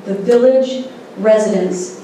the village residents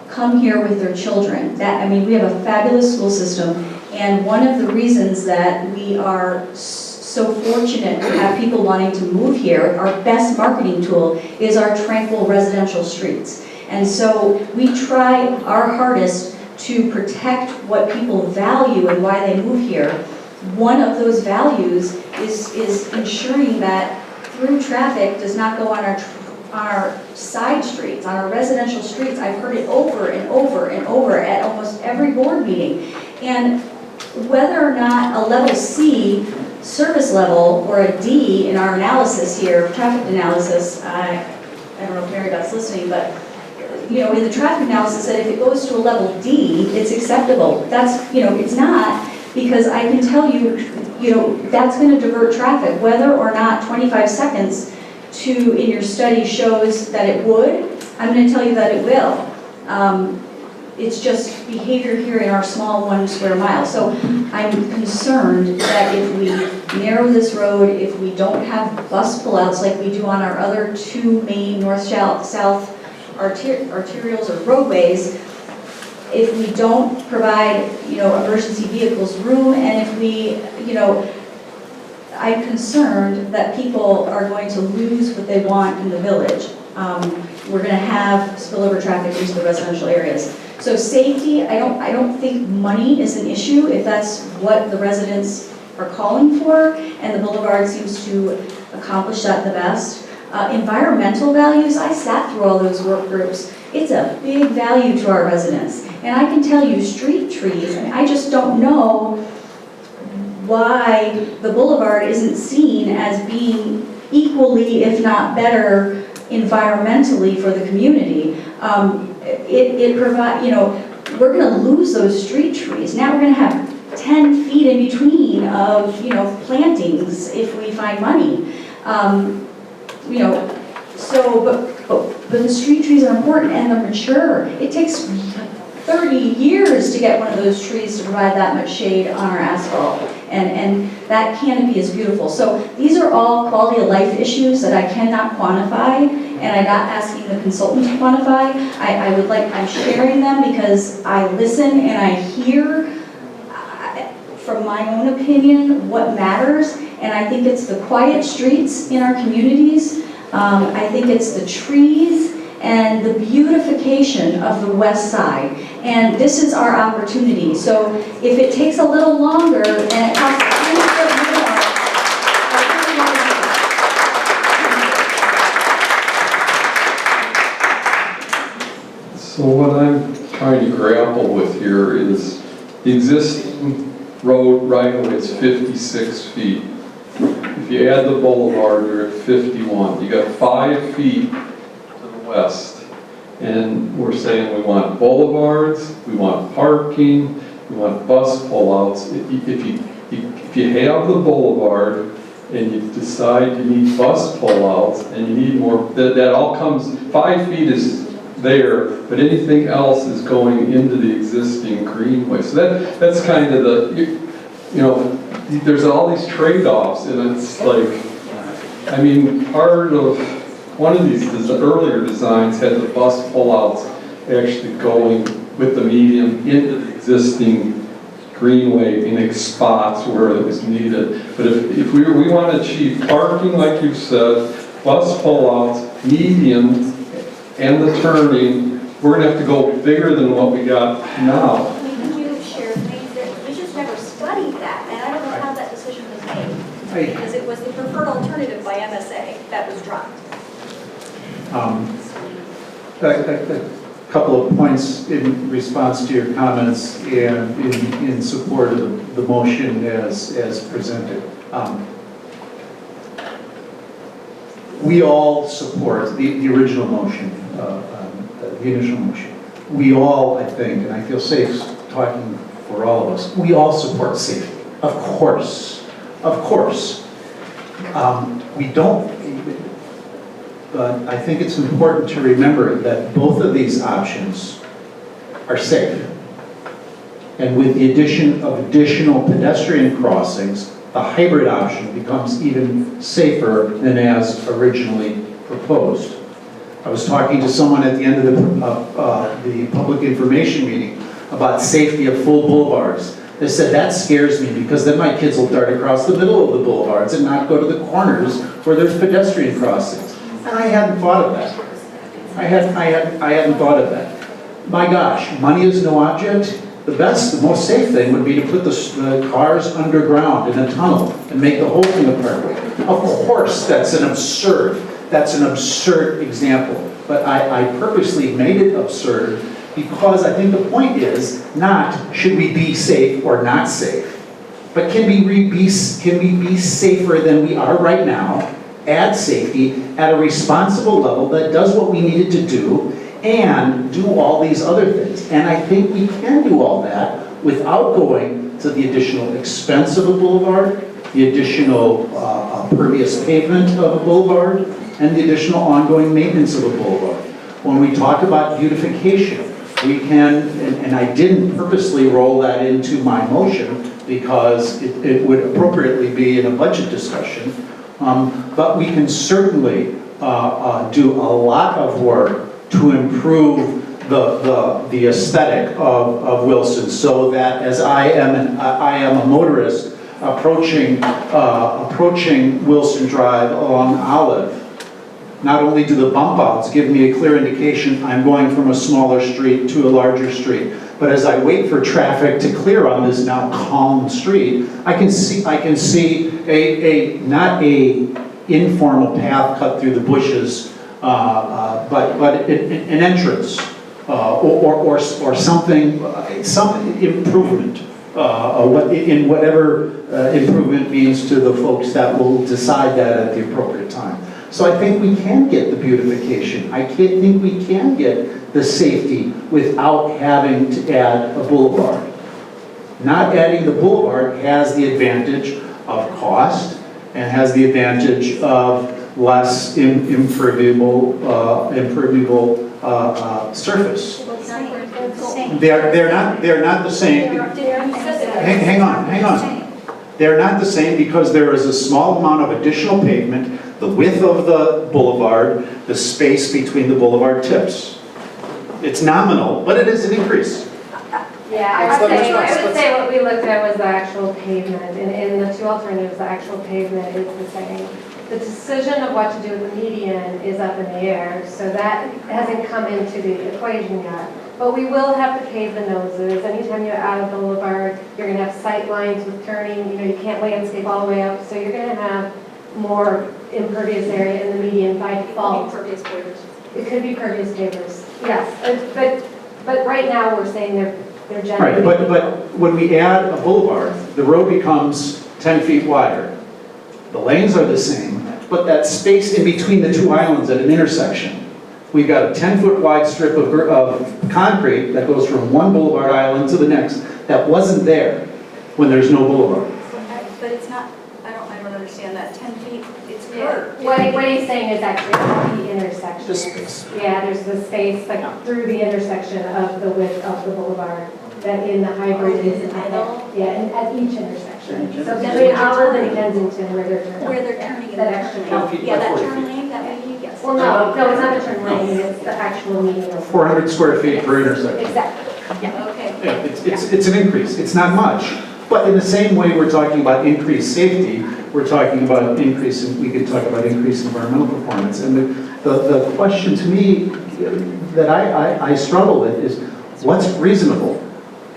come here with their children. We have a fabulous school system, and one of the reasons that we are so fortunate to have people wanting to move here, our best marketing tool is our tranquil residential streets. And so we try our hardest to protect what people value and why they move here. One of those values is ensuring that through traffic does not go on our side streets, on our residential streets. I've heard it over and over and over at almost every board meeting. And whether or not a level C service level or a D in our analysis here, traffic analysis, I don't know if Mary Beth's listening, but in the traffic analysis said if it goes to a level D, it's acceptable. That's, it's not, because I can tell you, that's going to divert traffic, whether or not 25 seconds in your study shows that it would. I'm going to tell you that it will. It's just behavior here in our small 1 square mile. So I'm concerned that if we narrow this road, if we don't have bus pullouts like we do on our other 2 main north-south arterials or roadways, if we don't provide, emergency vehicles room, and if we, I'm concerned that people are going to lose what they want in the village. We're going to have spillover traffic into the residential areas. So safety, I don't think money is an issue if that's what the residents are calling for, and the Boulevard seems to accomplish that the best. Environmental values, I sat through all those work groups. It's a big value to our residents. And I can tell you, street trees, I just don't know why the Boulevard isn't seen as being equally, if not better, environmentally for the community. It provides, we're going to lose those street trees. Now we're going to have 10 feet in between of, plantings if we find money. But the street trees are important and they're mature. It takes 30 years to get one of those trees to provide that much shade on our asphalt. And that canopy is beautiful. So these are all quality of life issues that I cannot quantify, and I'm not asking the consultant to quantify. I'm sharing them because I listen and I hear from my own opinion what matters, and I think it's the quiet streets in our communities. I think it's the trees and the beautification of the west side. And this is our opportunity. So if it takes a little longer and it costs a little bit more, So what I'm trying to grapple with here is the existing road right-of-way is 56 feet. If you add the boulevard, you're at 51. You got 5 feet to the west. And we're saying we want boulevards, we want parking, we want bus pullouts. If you have the boulevard and you decide you need bus pullouts and you need more, that all comes, 5 feet is there, but anything else is going into the existing greenway. So that's kind of the, there's all these trade-offs, and it's like, part of one of these earlier designs had the bus pullouts actually going with the medium into the existing greenway in spots where it was needed. But if we want to achieve parking, like you said, bus pullouts, medium, and the turning, we're going to have to go bigger than what we got now. We do share things that we just never studied that, and I don't know how that decision was made. Because it was the preferred alternative by MSA that was dropped. A couple of points in response to your comments and in support of the motion as presented. We all support the original motion, the initial motion. We all, I think, and I feel safe talking for all of us, we all support safety. Of course. We don't, but I think it's important to remember that both of these options are safe. And with the addition of additional pedestrian crossings, the hybrid option becomes even safer than as originally proposed. I was talking to someone at the end of the public information meeting about safety of full boulevards. They said, that scares me because then my kids will dart across the middle of the boulevards and not go to the corners where there's pedestrian crossings. And I hadn't thought of that. I hadn't thought of that. My gosh, money is no object. The best, the most safe thing would be to put the cars underground in a tunnel and make the whole thing a parkway. Of course, that's an absurd example. But I purposely made it absurd because I think the point is not should we be safe or not safe, but can we be safer than we are right now, add safety at a responsible level that does what we needed to do and do all these other things. And I think we can do all that without going to the additional expense of a boulevard, the additional pervious pavement of a boulevard, and the additional ongoing maintenance of a boulevard. When we talk about beautification, we can, and I didn't purposely roll that into my motion because it would appropriately be in a budget discussion, but we can certainly do a lot of work to improve the aesthetic of Wilson, so that as I am a motorist approaching Wilson Drive along Olive, not only do the bump outs give me a clear indication I'm going from a smaller street to a larger street, but as I wait for traffic to clear on this now calm street, I can see a not a informal path cut through the bushes, but an entrance or something, some improvement in whatever improvement means to the folks that will decide that at the appropriate time. So I think we can get the beautification. I think we can get the safety without having to add a boulevard. Not adding the boulevard has the advantage of cost and has the advantage of less impermeable surface. They're not the same. Hang on. They're not the same because there is a small amount of additional pavement, the width of the boulevard, the space between the boulevard tips. It's nominal, but it is an increase. Yeah, I would say what we looked at was the actual pavement, and in the two alternatives, the actual pavement is the same. The decision of what to do with the median is up in the air, so that hasn't come into the equation yet. But we will have to pave the noses. Anytime you add a boulevard, you're going to have sight lines with turning. You can't landscape all the way up, so you're going to have more impervious area in the median by default. Impervious pavers. It could be pervious pavers, yes. But right now, we're saying they're generally. Right, but when we add a boulevard, the road becomes 10 feet wider. The lanes are the same, but that space in between the two islands at an intersection, we've got a 10-foot wide strip of concrete that goes from one boulevard island to the next that wasn't there when there's no boulevard. But it's not, I don't understand that, 10 feet, it's curved. What he's saying is actually the intersection. The space. Yeah, there's the space like through the intersection of the width of the boulevard that in the hybrid is in the middle. Yeah, and at each intersection. So between Olive and Kensington where they're turning. Where they're turning in That the actually. Yeah, that turn lane, that way, yes. Well, no, it's not the turn lane, it's the actual median. 400 square feet per intersection. Exactly. Yeah, okay. Yeah, it's an increase. It's not much. But in the same way we're talking about increased safety, we're talking about we could talk about increased environmental performance. And the question to me that I struggle with is what's reasonable?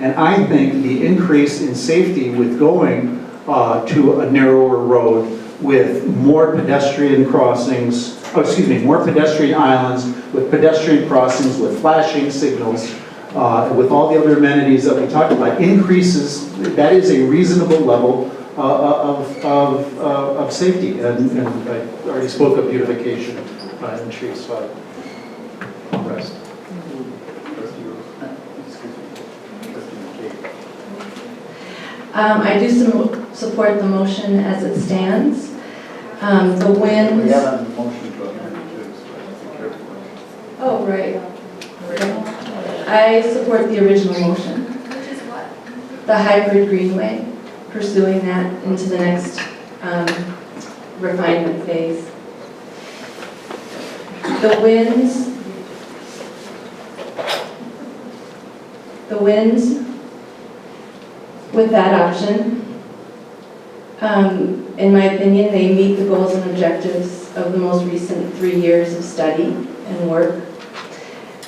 And I think the increase in safety with going to a narrower road with more pedestrian crossings, more pedestrian islands, with pedestrian crossings, with flashing signals, with all the other amenities that we talked about, increases, that is a reasonable level of safety. And I already spoke of beautification and trees, so I'll rest. I do support the motion as it stands. The wind. We have a motion to amend too, so be careful. Oh, right. I support the original motion. Which is what? The hybrid greenway, pursuing that into the next refinement phase. The wins with that option, in my opinion, they meet the goals and objectives of the most recent 3 years of study and work.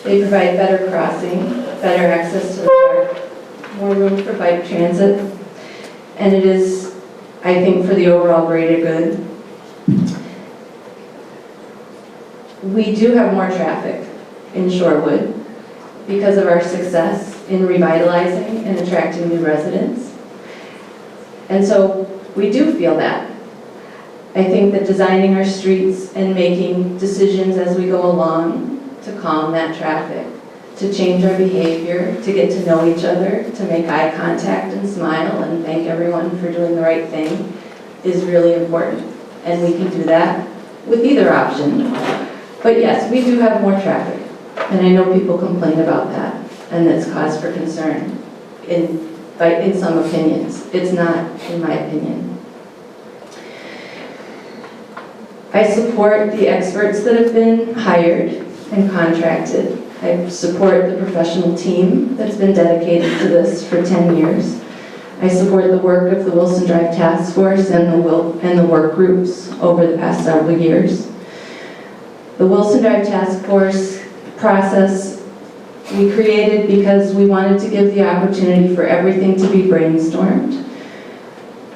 They provide better crossing, better access to the park, more room for bike transit, and it is, I think, for the overall greater good. We do have more traffic in Shorewood because of our success in revitalizing and attracting new residents. And so we do feel that. I think that designing our streets and making decisions as we go along to calm that traffic, to change our behavior, to get to know each other, to make eye contact and smile and thank everyone for doing the right thing is really important. And we can do that with either option. But yes, we do have more traffic. And I know people complain about that, and it's cause for concern in some opinions. It's not, in my opinion. I support the experts that have been hired and contracted. I support the professional team that's been dedicated to this for 10 years. I support the work of the Wilson Drive Task Force and the work groups over the past several years. The Wilson Drive Task Force process we created because we wanted to give the opportunity for everything to be brainstormed,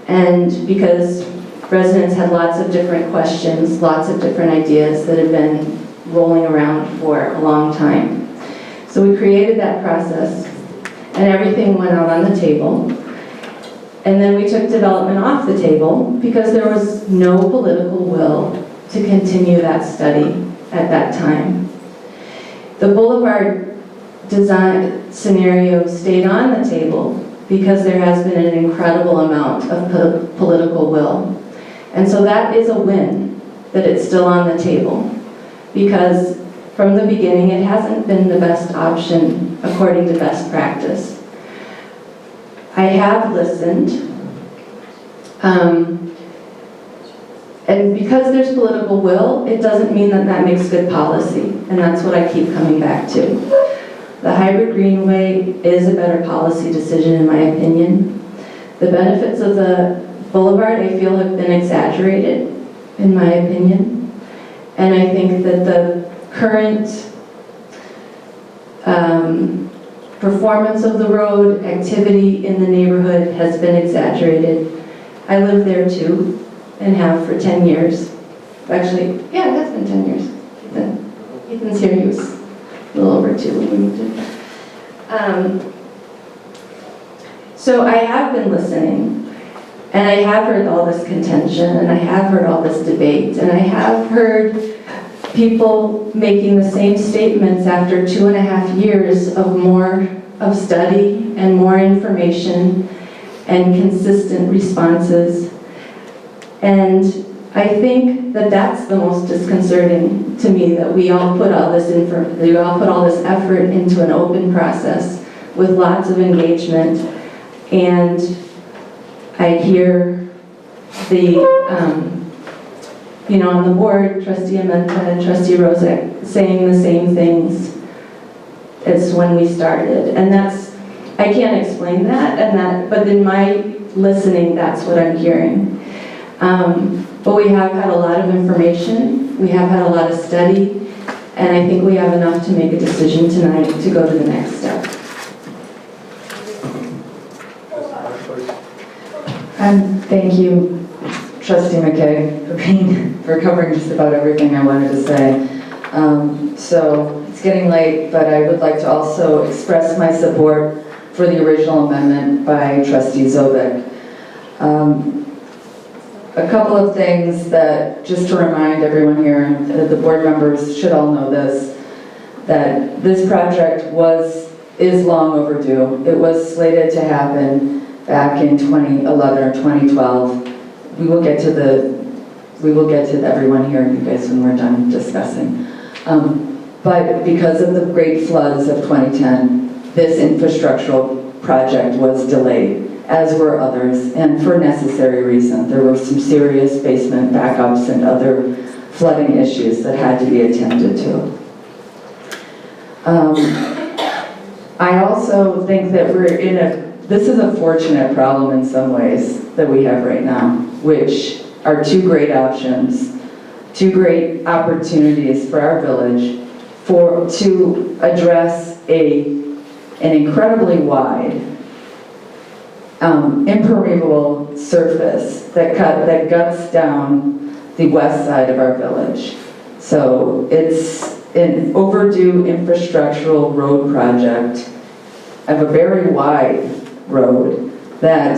and because residents had lots of different questions, lots of different ideas that had been rolling around for a long time. So we created that process, and everything went out on the table. And then we took development off the table because there was no political will to continue that study at that time. The boulevard design scenario stayed on the table because there has been an incredible amount of political will. And so that is a win, that it's still on the table, because from the beginning it hasn't been the best option according to best practice. I have listened, and because there's political will, it doesn't mean that that makes good policy, and that's what I keep coming back to. The hybrid greenway is a better policy decision in my opinion. The benefits of the boulevard, I feel, have been exaggerated in my opinion, and I think that the current performance of the road, activity in the neighborhood has been exaggerated. I live there too, and have for 10 years. Actually, yeah, that's been 10 years. Ethan's here, he was a little over 2 when we moved in. So I have been listening, and I have heard all this contention, and I have heard all this debate, and I have heard people making the same statements after 2.5 years of study and more information and consistent responses. And I think that that's the most disconcerting to me, that we all put all this effort into an open process with lots of engagement, and I hear the on the board, Trustee Amenta and Trustee Rozek saying the same things as when we started. And I can't explain that, but in my listening, that's what I'm hearing. But we have had a lot of information, we have had a lot of study, and I think we have enough to make a decision tonight to go to the next step. Thank you, Trustee McKay, for covering just about everything I wanted to say. So it's getting late, but I would like to also express my support for the original amendment by Trustee Zovek. A couple of things that, just to remind everyone here, the board members should all know this, that this project is long overdue. It was slated to happen back in 2011 or 2012. We will get to everyone here, you guys, when we're done discussing. But because of the great floods of 2010, this infrastructural project was delayed, as were others, and for necessary reason. There were some serious basement backups and other flooding issues that had to be attended to. I also think that this is a fortunate problem in some ways that we have right now, which are two great options, two great opportunities for our village to address an incredibly wide impermeable surface that guts down the west side of our village. So it's an overdue infrastructural road project of a very wide road that,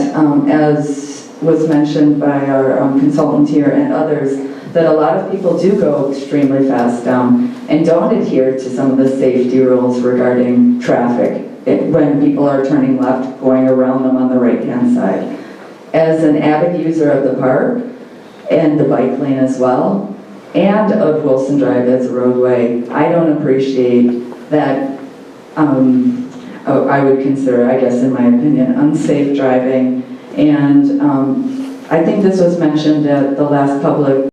as was mentioned by our consultant here and others, that a lot of people do go extremely fast down and don't adhere to some of the safety rules regarding traffic when people are turning left, going around them on the right-hand side. As an avid user of the park and the bike lane as well, and of Wilson Drive as a roadway, I don't appreciate that, I would consider, I guess in my opinion, unsafe driving. And I think this was mentioned at the last public